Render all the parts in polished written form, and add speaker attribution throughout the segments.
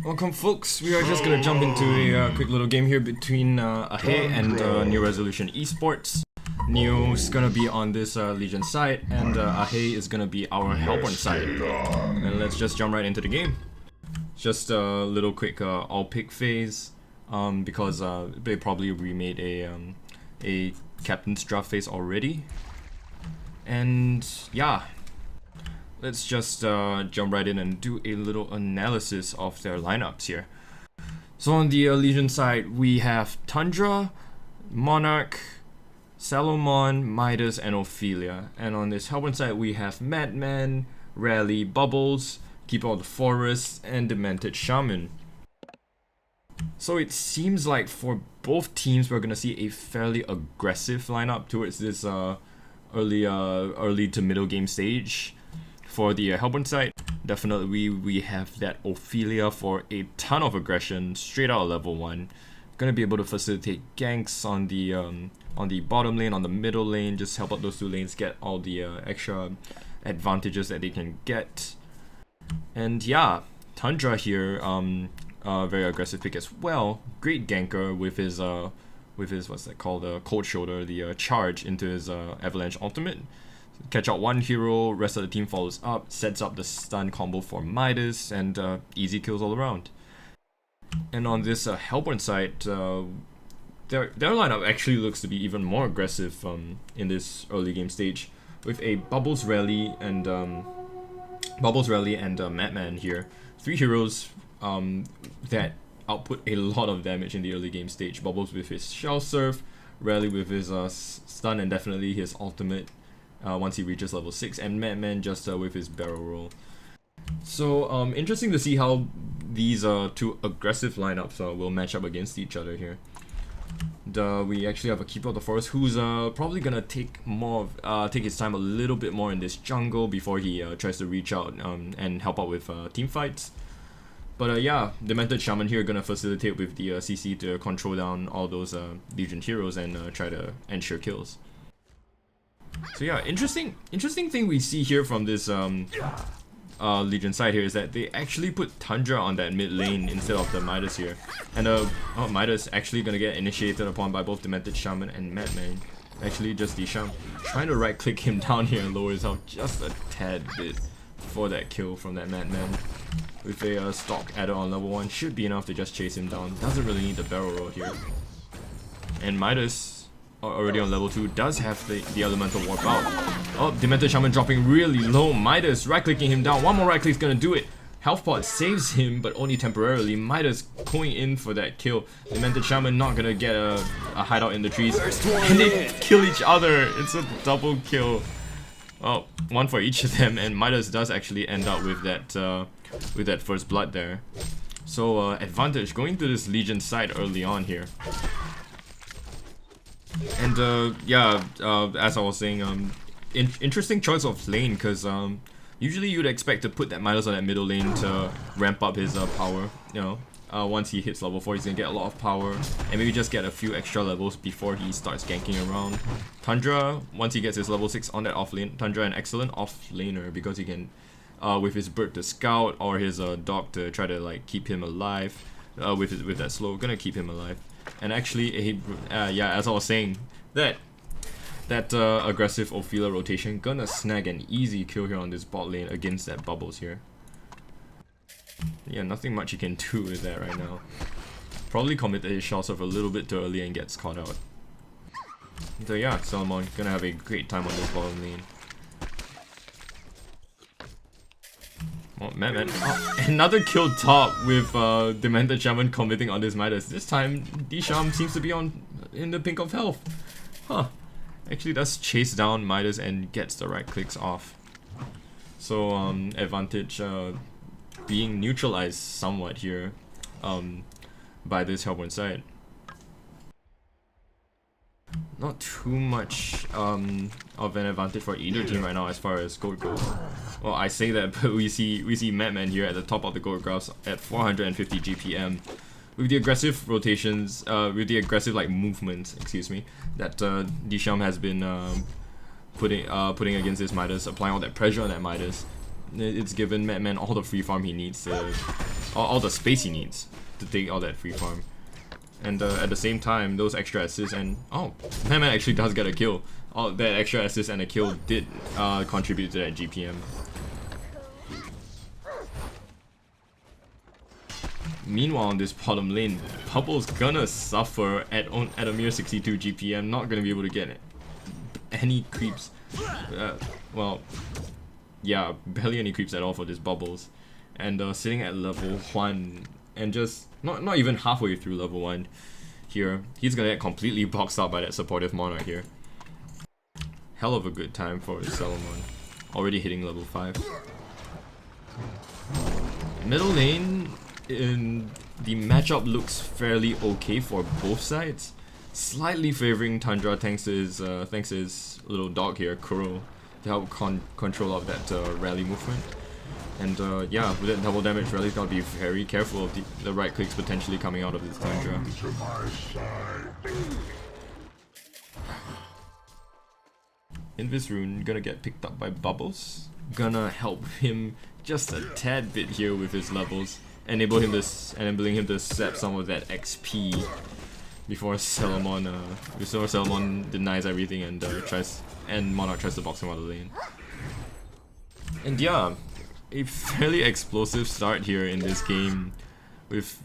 Speaker 1: Welcome folks, we are just gonna jump into a quick little game here between aHei and New Resolution Esports. eNeo's gonna be on this Legion side and aHei is gonna be our Hellborn side. And let's just jump right into the game. Just a little quick all pick phase because they probably remade a captain's draft phase already. And yeah, let's just jump right in and do a little analysis of their lineups here. So on the Legion side, we have Tundra, Monarch, Salomon, Midas, and Ophelia. And on this Hellborn side, we have Madman, Rally, Bubbles, Keeper of the Forest, and Demented Shaman. So it seems like for both teams, we're gonna see a fairly aggressive lineup towards this early to middle game stage. For the Hellborn side, definitely we have that Ophelia for a ton of aggression straight out of level 1. Gonna be able to facilitate ganks on the bottom lane, on the middle lane, just help out those two lanes get all the extra advantages that they can get. And yeah, Tundra here, very aggressive pick as well. Great ganker with his what's that called, cold shoulder, the charge into his avalanche ultimate. Catch out one hero, rest of the team follows up, sets up the stun combo for Midas, and easy kills all around. And on this Hellborn side, their lineup actually looks to be even more aggressive in this early game stage, with a Bubbles Rally and Madman here. 3 heroes that output a lot of damage in the early game stage. Bubbles with his Shell Surf, Rally with his stun, and definitely his ultimate once he reaches level 6, and Madman just with his barrel roll. So interesting to see how these two aggressive lineups will match up against each other here. We actually have a Keeper of the Forest who's probably gonna take his time a little bit more in this jungle before he tries to reach out and help out with team fights. But yeah, Demented Shaman here gonna facilitate with the CC to control down all those Legion heroes and try to ensure kills. So yeah, interesting thing we see here from this Legion side here is that they actually put Tundra on that mid lane instead of the Midas here. And Midas actually gonna get initiated upon by both Demented Shaman and Madman. Actually just Disham trying to right click him down here and lower his health just a tad bit for that kill from that Madman. With a stock adder on level 1 should be enough to just chase him down. Doesn't really need the barrel roll here. And Midas, already on level 2, does have the elemental warp out. Oh, Demented Shaman dropping really low. Midas right-clicking him down. One more right-click's gonna do it. Health Pod saves him, but only temporarily. Midas going in for that kill. Demented Shaman not gonna get a hideout in the trees. And they kill each other. It's a double kill. Oh, one for each of them, and Midas does actually end up with that first blood there. So advantage going to this Legion side early on here. And yeah, as I was saying, interesting choice of lane, because usually you'd expect to put that Midas on that middle lane to ramp up his power. You know, once he hits level 4, he's gonna get a lot of power, and maybe just get a few extra levels before he starts ganking around. Tundra, once he gets his level 6 on that off lane, Tundra an excellent off laner because he can, with his bird to scout or his dog to try to like keep him alive. With that slow, gonna keep him alive. And actually, yeah, as I was saying, that aggressive Ophelia rotation gonna snag an easy kill here on this bot lane against that Bubbles here. Yeah, nothing much he can do with that right now. Probably committed his shots off a little bit too early and gets caught out. So yeah, Salomon gonna have a great time on this bottom lane. Oh, man. Oh, another kill top with Demented Shaman committing on this Midas. This time, Disham seems to be in the pink of health. Huh. Actually does chase down Midas and gets the right clicks off. So advantage being neutralized somewhat here by this Hellborn side. Not too much of an advantage for either team right now as far as gold goes. Well, I say that, but we see Madman here at the top of the gold graphs at 450 GPM. With the aggressive rotations, with the aggressive like movements, excuse me, that Disham has been putting against this Midas, applying all that pressure on that Midas. It's given Madman all the free farm he needs to all the space he needs to take all that free farm. And at the same time, those extra assists and oh, man actually does get a kill. All that extra assist and a kill did contribute to that GPM. Meanwhile, on this bottom lane, Bubble's gonna suffer at a mere 62 GPM, not gonna be able to get any creeps. Well, yeah, barely any creeps at all for this Bubbles. And sitting at level 1 and just not even halfway through level 1 here, he's gonna get completely boxed out by that supportive Monarch here. Hell of a good time for Solomon, already hitting level 5. Middle lane, in the matchup looks fairly okay for both sides, slightly favoring Tundra thanks to his little dog here, Kuro, to help control of that rally movement. And yeah, with that double damage, Rally's gotta be very careful of the right clicks potentially coming out of this Tundra. Invis Rune gonna get picked up by Bubbles, gonna help him just a tad bit here with his levels, enabling him to sap some of that XP before Solomon denies everything and Monarch tries to box him out of the lane. And yeah, a fairly explosive start here in this game with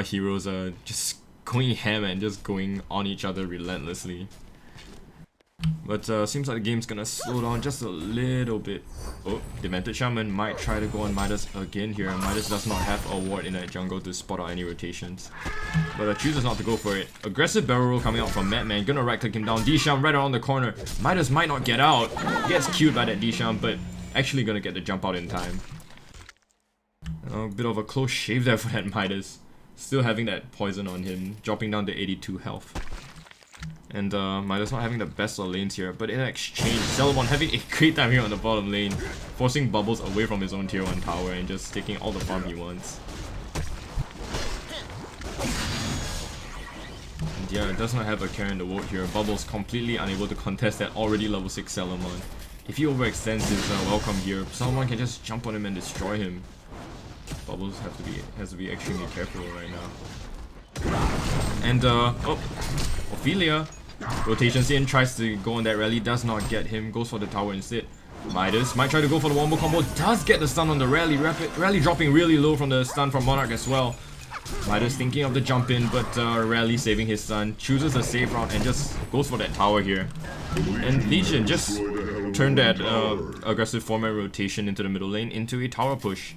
Speaker 1: heroes just going ham and just going on each other relentlessly. But seems like the game's gonna slow down just a little bit. Oh, Demented Shaman might try to go on Midas again here. Midas does not have a ward in that jungle to spot out any rotations, but chooses not to go for it. Aggressive barrel roll coming out from Madman, gonna right click him down. D-Sham right around the corner. Midas might not get out, gets killed by that D-Sham, but actually gonna get the jump out in time. A bit of a close shave there for that Midas. Still having that poison on him, dropping down to 82 health. And Midas not having the best of lanes here, but in exchange, Solomon having a great time here on the bottom lane, forcing Bubbles away from his own tier 1 tower and just taking all the farm he wants. And yeah, it does not have a care in the world here. Bubbles completely unable to contest that already level 6 Solomon. If he overextends his welcome here, Solomon can just jump on him and destroy him. Bubbles has to be extremely careful right now. And oh, Ophelia rotations in, tries to go on that rally, does not get him, goes for the tower instead. Midas might try to go for the wombo combo, does get the stun on the rally, rally dropping really low from the stun from Monarch as well. Midas thinking of the jump in, but Rally saving his stun, chooses the safe route and just goes for that tower here. And Legion just turned that aggressive format rotation into the middle lane into a tower push.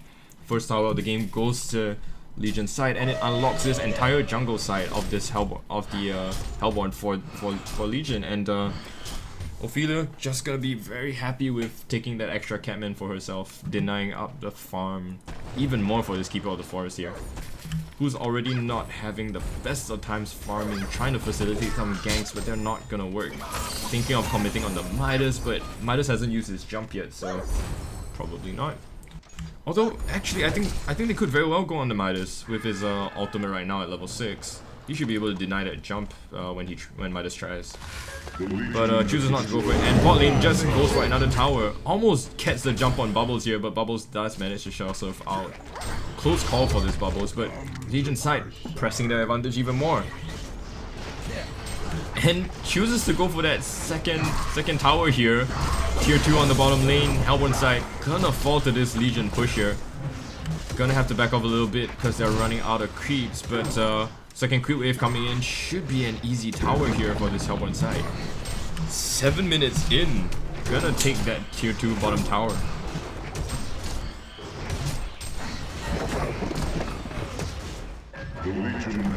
Speaker 1: First tower of the game goes to Legion's side, and it unlocks this entire jungle side of this Hellborn for Legion. And Ophelia just gonna be very happy with taking that extra Catman for herself, denying up the farm even more for this Keeper of the Forest here, who's already not having the best of times farming, trying to facilitate some ganks, but they're not gonna work. Thinking of committing on the Midas, but Midas hasn't used his jump yet, so probably not. Although, actually, I think they could very well go on the Midas with his ultimate right now at level 6. He should be able to deny that jump when Midas tries. But chooses not to go for it, and bot lane just goes for another tower. Almost gets the jump on Bubbles here, but Bubbles does manage to shut herself out. Close call for this Bubbles, but Legion's side pressing their advantage even more. And chooses to go for that second tower here. Tier 2 on the bottom lane, Hellborn side gonna fall to this Legion push here. Gonna have to back off a little bit because they're running out of creeps, but second creep wave coming in should be an easy tower here for this Hellborn side. 7 minutes in, gonna take that tier 2 bottom tower.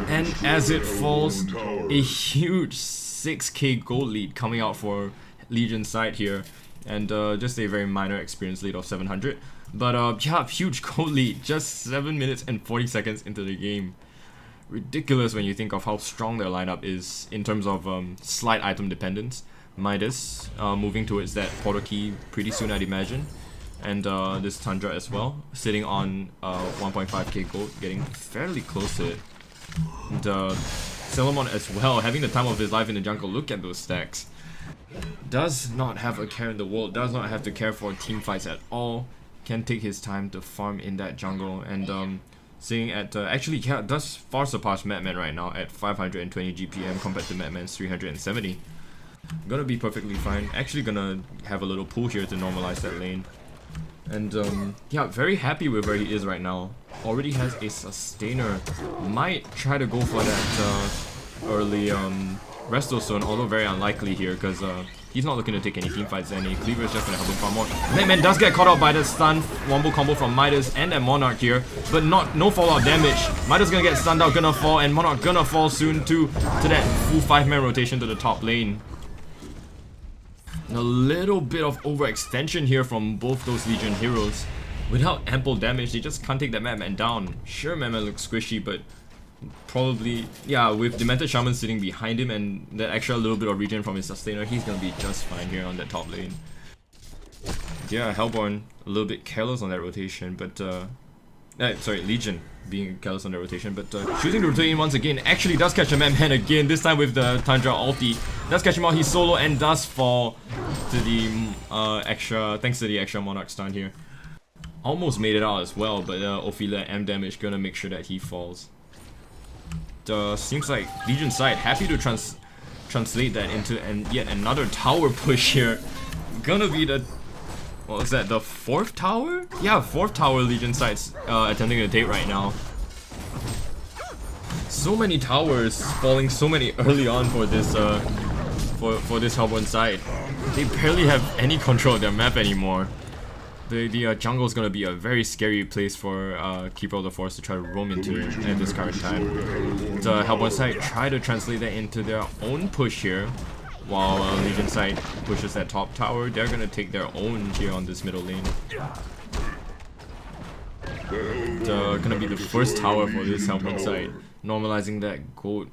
Speaker 1: And as it falls, a huge 6k gold lead coming out for Legion's side here, and just a very minor experience lead of 700. But yeah, huge gold lead, just 7 minutes and 40 seconds into the game. Ridiculous when you think of how strong their lineup is in terms of slight item dependence. Midas moving towards that portal key pretty soon, I'd imagine. And this Tundra as well, sitting on 1.5k gold, getting fairly close to it. And Solomon as well, having the time of his life in the jungle. Look at those stacks. Does not have a care in the world, does not have to care for team fights at all. Can take his time to farm in that jungle, and Sitting at, actually, yeah, does far surpass Madman right now at 520 GPM compared to Madman's 370. Gonna be perfectly fine. Actually gonna have a little pull here to normalize that lane. And yeah, very happy with where he is right now. Already has a sustainer. Might try to go for that early resto zone, although very unlikely here because he's not looking to take any team fights, and a cleaver is just gonna help him far more. Madman does get caught out by the stun wombo combo from Midas and that Monarch here, but no fallout damage. Midas gonna get stunned out, gonna fall, and Monarch gonna fall soon too to that full 5-man rotation to the top lane. A little bit of overextension here from both those Legion heroes. Without ample damage, they just can't take that Madman down. Sure, Madman looks squishy, but probably, yeah, with Demented Shaman sitting behind him and that extra little bit of regen from his sustainer, he's gonna be just fine here on that top lane. Yeah, Hellborn a little bit careless on that rotation, but sorry, Legion being careless on the rotation, but choosing to rotate in once again actually does catch a Madman again, this time with the Tundra ulti. Does catch him out, he's solo and does fall to the thanks to the extra Monarch stun here. Almost made it out as well, but Ophelia M damage gonna make sure that he falls. Seems like Legion side happy to translate that into yet another tower push here. Gonna be the, what was that, the 4th tower? Yeah, 4th tower Legion side's attempting to take right now. So many towers falling so many early on for this for this Hellborn side. They barely have any control of their map anymore. The jungle is gonna be a very scary place for Keeper of the Forest to try to roam into at this current time. The Hellborn side try to translate that into their own push here, while Legion side pushes that top tower. They're gonna take their own here on this middle lane. Gonna be the first tower for this Hellborn side, normalizing that gold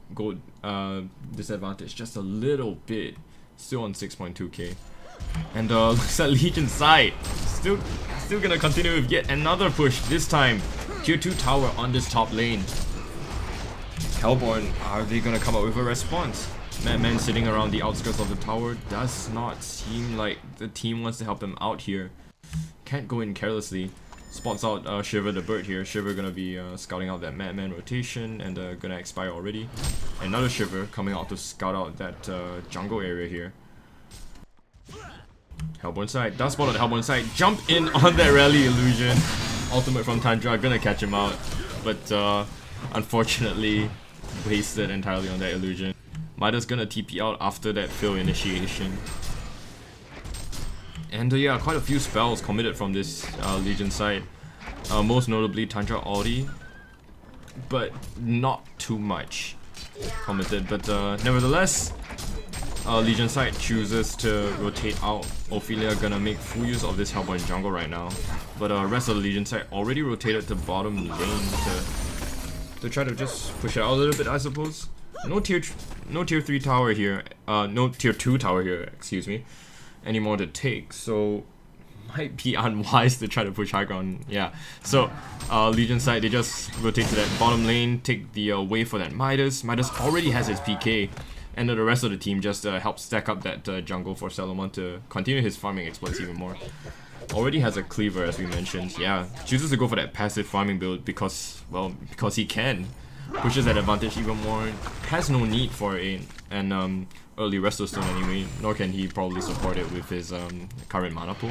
Speaker 1: disadvantage just a little bit. Still on 6.2k. And looks at Legion side still gonna continue with yet another push, this time tier 2 tower on this top lane. Hellborn, are they gonna come up with a response? Madman sitting around the outskirts of the tower does not seem like the team wants to help him out here. Can't go in carelessly. Spots out Shiver the bird here. Shiver gonna be scouting out that Madman rotation and gonna expire already. Another Shiver coming out to scout out that jungle area here. Hellborn side does spot on the Hellborn side. Jump in on that rally illusion. Ultimate from Tundra, gonna catch him out, but unfortunately wasted entirely on that illusion. Midas gonna TP out after that fill initiation. And yeah, quite a few spells committed from this Legion side. Most notably Tundra ulti, but not too much committed. But nevertheless, Legion side chooses to rotate out. Ophelia gonna make full use of this Hellborn jungle right now. But rest of the Legion side already rotated to bottom lane to try to just push it out a little bit, I suppose. No tier 3 tower here. No tier 2 tower here, excuse me, anymore to take. So might be unwise to try to push high ground. Yeah. So Legion side, they just rotate to that bottom lane, take the wave for that Midas. Midas already has his PK. And then the rest of the team just helps stack up that jungle for Salomon to continue his farming exploits even more. Already has a cleaver, as we mentioned. Yeah, chooses to go for that passive farming build because, well, because he can. Pushes that advantage even more. Has no need for an early resto stone anyway, nor can he probably support it with his current mana pool.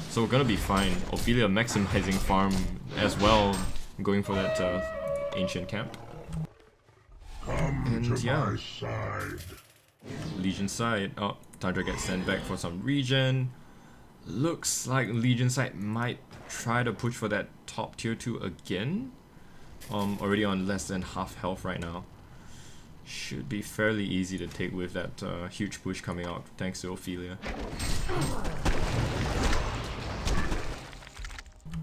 Speaker 1: So we're gonna be fine. Ophelia maximizing farm as well, going for that ancient camp. And yeah, Legion side, oh, Tundra gets sent back for some regen. Looks like Legion side might try to push for that top tier 2 again. Already on less than half health right now. Should be fairly easy to take with that huge push coming out thanks to Ophelia.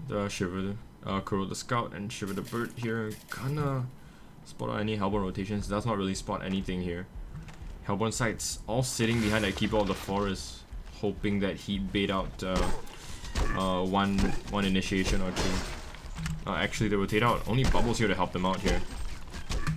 Speaker 1: The Shiver, Kuro the Scout and Shiver the Bird here gonna spot out any Hellborn rotations. Does not really spot anything here. Hellborn side's all sitting behind that Keeper of the Forest, hoping that he bait out one initiation or two. Actually, they rotate out. Only Bubbles here to help them out here.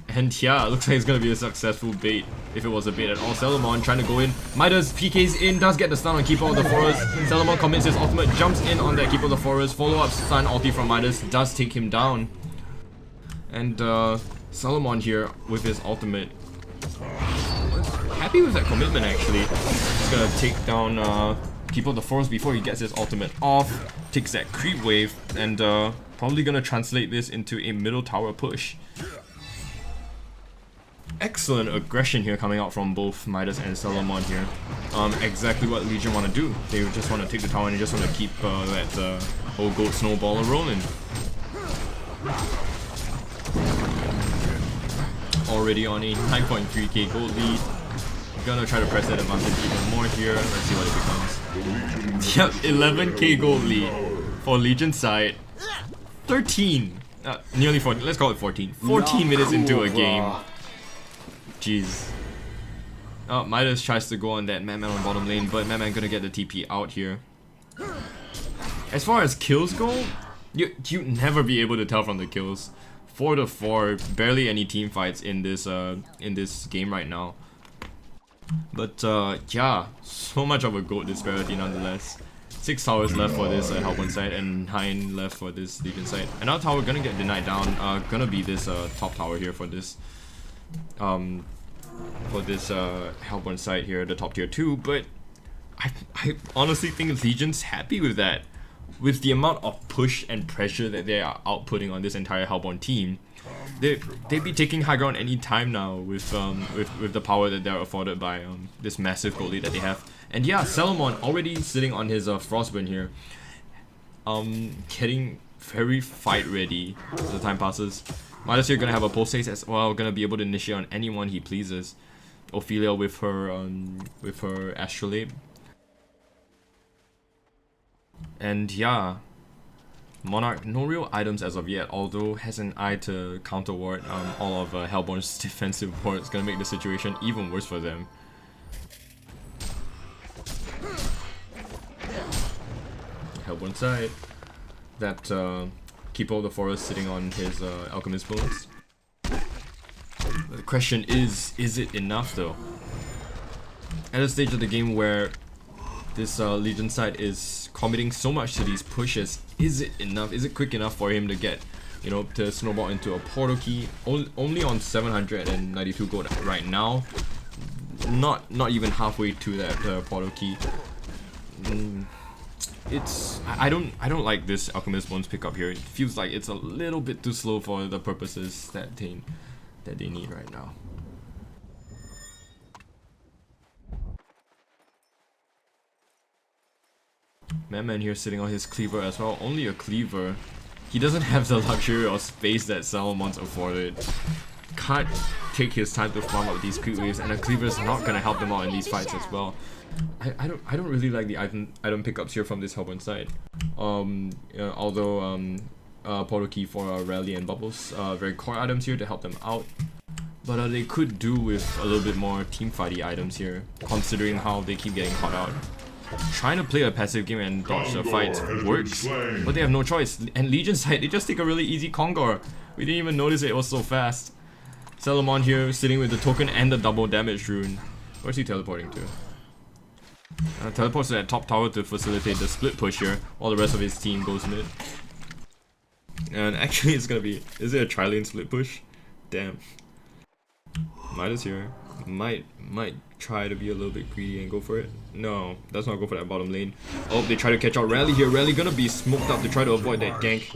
Speaker 1: And yeah, it looks like it's gonna be a successful bait, if it was a bait at all. Salomon trying to go in. Midas PK's in, does get the stun on Keeper of the Forest. Salomon commits his ultimate, jumps in on that Keeper of the Forest. Follow-up stun ulti from Midas, does take him down. And Solomon here with his ultimate. Happy with that commitment actually. He's gonna take down Keeper of the Forest before he gets his ultimate off. Takes that creep wave and probably gonna translate this into a middle tower push. Excellent aggression here coming out from both Midas and Solomon here. Exactly what Legion want to do. They just want to take the tower and they just want to keep that whole gold snowballer rolling. Already on a 9.3k gold lead. Gonna try to press that advantage even more here. Let's see what it becomes. Yep, 11k gold lead for Legion side. 13. Nearly 14. Let's call it 14. 14 minutes into a game. Jeez. Oh, Midas tries to go on that Madman on bottom lane, but Madman gonna get the TP out here. As far as kills go, you'd never be able to tell from the kills. 4-4, barely any team fights in this game right now. But yeah, so much of a goat disparity nonetheless. 6 towers left for this Hellborn side and 9 left for this Legion side. Another tower gonna get denied down. Gonna be this top tower here for this Hellborn side here, the top tier 2. But I honestly think Legion's happy with that. With the amount of push and pressure that they are outputting on this entire Hellborn team, they'd be taking high ground any time now with the power that they're afforded by this massive gold lead that they have. And yeah, Solomon already sitting on his Frostburn here, getting very fight ready as the time passes. Midas here gonna have a pulse haste as well, gonna be able to initiate on anyone he pleases. Ophelia with her Astrolabe. And yeah, Monarch, no real items as of yet, although has an eye to counter ward all of Hellborn's defensive wards. Gonna make the situation even worse for them. Hellborn side, that Keeper of the Forest sitting on his Alchemist Bones. The question is it enough though? At a stage of the game where this Legion side is committing so much to these pushes, is it enough? Is it quick enough for him to get, you know, to snowball into a portal key? Only on 792 gold right now. Not even halfway to that portal key. I don't like this Alchemist Bones pickup here. It feels like it's a little bit too slow for the purposes that they need right now. Madman here sitting on his cleaver as well. Only a cleaver. He doesn't have the luxury or space that Solomon's afforded. Can't take his time to farm out these creep waves, and a cleaver is not gonna help them out in these fights as well. I don't really like the item pickups here from this Hellborn side. Although portal key for rally and bubbles, very core items here to help them out. But they could do with a little bit more team fighty items here, considering how they keep getting caught out. Trying to play a passive game and dodge the fights works, but they have no choice. And Legion side, they just take a really easy Kongor. We didn't even notice it was so fast. Solomon here sitting with the token and the double damage rune. Where's he teleporting to? Teleports to that top tower to facilitate the split push here, while the rest of his team goes mid. And actually it's gonna be, is it a tri-lane split push? Damn. Midas here. Might try to be a little bit greedy and go for it. No, does not go for that bottom lane. Oh, they try to catch out Rally here. Rally gonna be smoked up to try to avoid that gank.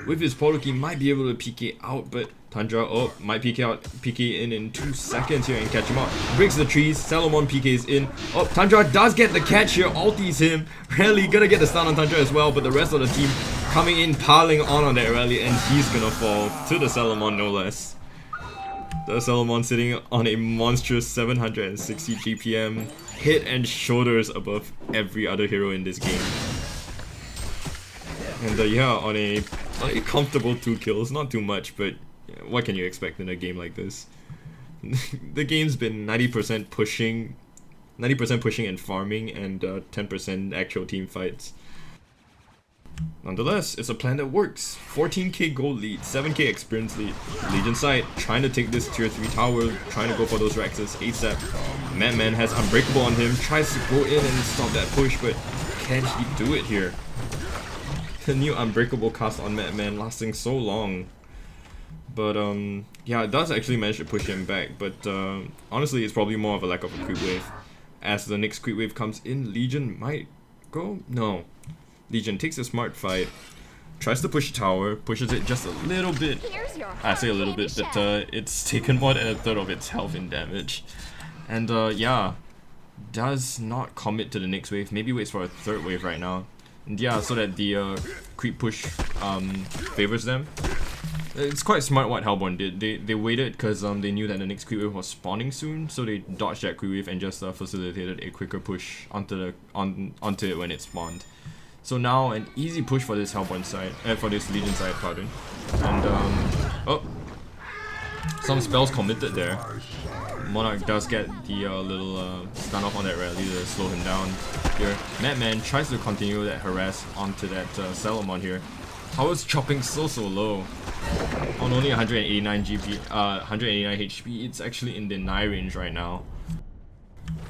Speaker 1: With his portal key, might be able to PK out, but Tundra, oh, might PK in 2 seconds here and catch him out. Breaks the trees, Solomon PKs in. Oh, Tundra does get the catch here, ulties him. Rally gonna get the stun on Tundra as well, but the rest of the team coming in, piling on that Rally, and he's gonna fall to the Solomon no less. The Solomon sitting on a monstrous 760 GPM, head and shoulders above every other hero in this game. And yeah, on a comfortable 2 kills, not too much, but what can you expect in a game like this? The game's been 90% pushing and farming, and 10% actual team fights. Nonetheless, it's a plan that works. 14k gold lead, 7k experience lead. Legion side trying to take this tier 3 tower, trying to go for those Rexes ASAP. Madman has Unbreakable on him, tries to go in and stop that push, but can he do it here? The new Unbreakable cast on Madman lasting so long. But yeah, it does actually manage to push him back, but honestly it's probably more of a lack of a creep wave. As the next creep wave comes in, Legion might go? No. Legion takes a smart fight, tries to push tower, pushes it just a little bit. I say a little bit, but it's taken more than a third of its health in damage. And yeah, does not commit to the next wave, maybe waits for a third wave right now. And yeah, so that the creep push favors them. It's quite smart what Hellborn did. They waited because they knew that the next creep wave was spawning soon, so they dodged that creep wave and just facilitated a quicker push onto it when it spawned. So now an easy push for this Hellborn side, for this Legion side, pardon. And oh, some spells committed there. Monarch does get the little stun off on that rally to slow him down here. Madman tries to continue that harass onto that Salamon here. Power's chopping so low. On only 189 GP, 189 HP, it's actually in deny range right now.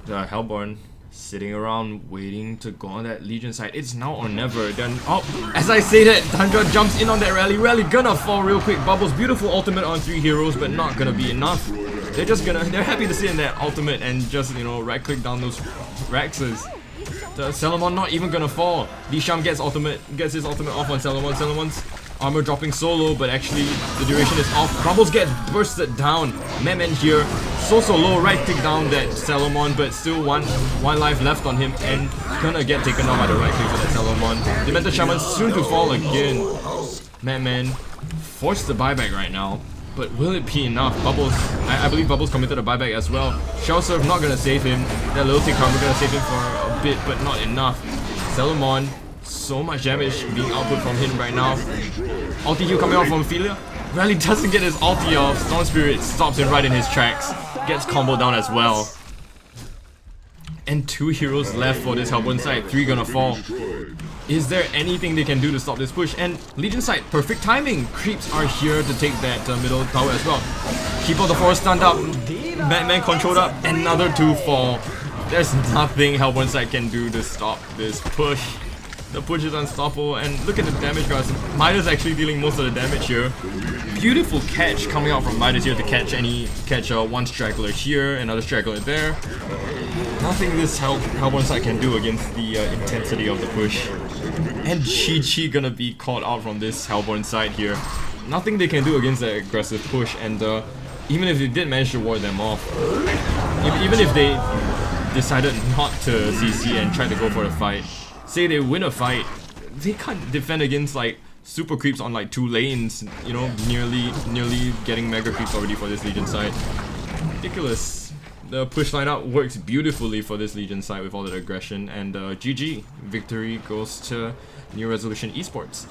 Speaker 1: The Hellborn sitting around waiting to go on that Legion side. It's now or never. Then oh, as I say that, Tundra jumps in on that rally. Rally gonna fall real quick. Bubbles beautiful ultimate on 3 heroes, but not gonna be enough. They're happy to sit in that ultimate and just, you know, right click down those Rexes. The Salamon not even gonna fall. Lisham gets his ultimate off on Salamon. Salamon's armor dropping so low, but actually the duration is off. Bubbles get bursted down. Madman here, so low, right click down that Salamon, but still one life left on him and gonna get taken off by the right click for that Salamon. Dementor Shaman soon to fall again. Madman forced the buyback right now, but will it be enough? Bubbles, I believe Bubbles committed a buyback as well. Shell Surf not gonna save him. That little tick karma gonna save him for a bit, but not enough. Salamon, so much damage being output from him right now. Ulti heal coming out from Ophelia. Rally doesn't get his ulti off. Storm Spirit stops him right in his tracks. Gets comboed down as well. And 2 heroes left for this Hellborn side. 3 gonna fall. Is there anything they can do to stop this push? And Legion side, perfect timing. Creeps are here to take that middle tower as well. Keep all the forest stunned up. Batman controlled up. Another 2 fall. There's nothing Hellborn side can do to stop this push. The push is unstoppable, and look at the damage, guys. Midas actually dealing most of the damage here. Beautiful catch coming out from Midas here to catch one straggler here, another straggler there. Nothing this Hellborn side can do against the intensity of the push. And Chi-Chi gonna be caught out from this Hellborn side here. Nothing they can do against that aggressive push, and even if they did manage to ward them off, even if they decided not to CC and try to go for the fight, say they win a fight, they can't defend against like super creeps on like 2 lanes, you know, nearly getting mega creeps already for this Legion side. Ridiculous. The push lineup works beautifully for this Legion side with all that aggression, and GG. Victory goes to New Resolution Esports.